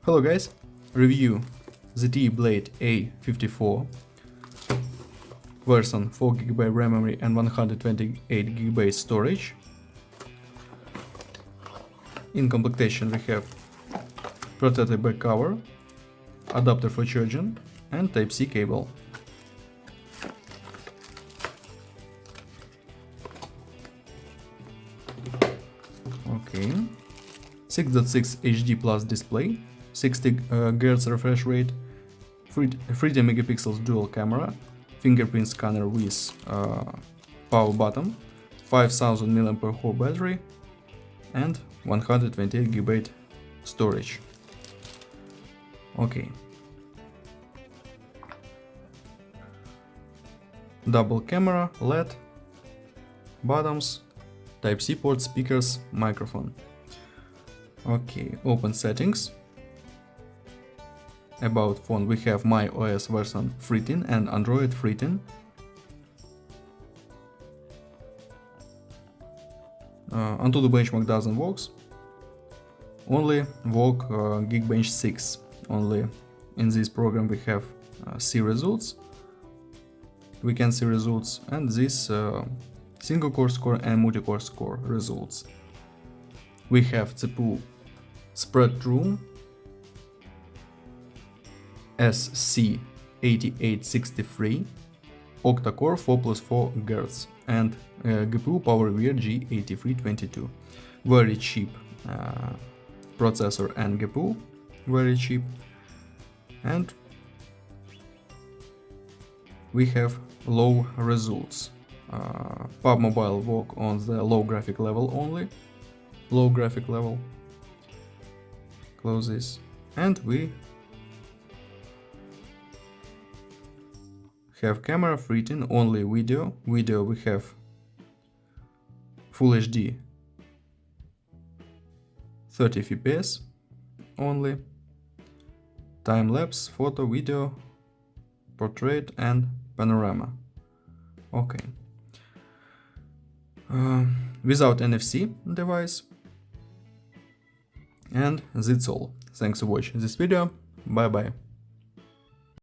Hello guys, review ZTE Blade A54 version 4GB RAM memory and 128GB storage. In completation we have protected back cover, adapter for charging and Type-C cable. Okay, 6.6 HD plus display, 60 Hz refresh rate, 30 megapixels dual camera, fingerprint scanner with power button, 5000 mAh battery and 128 GB storage. Okay. Double camera, LED, buttons, Type-C port, speakers, microphone. Okay, open settings. About phone we have my OS version 13 and Android 13. Antutu benchmark doesn't work. Only work Geekbench 6. Only in this program we have see results. We can see results and this single core score and multi-core score results. We have CPU spread true SC8863, octa-core 4+4 Hz and GPU PowerVR G8322. Very cheap processor and GPU, very cheap. And we have low results. PUBG Mobile work on the low graphic level only. Low graphic level. Close this. And we have camera 13, only video. Video we have Full HD 30 FPS only. Time lapse, photo, video, portrait and panorama. Okay. Without NFC device. And that's all. Thanks for watching this video. Bye bye.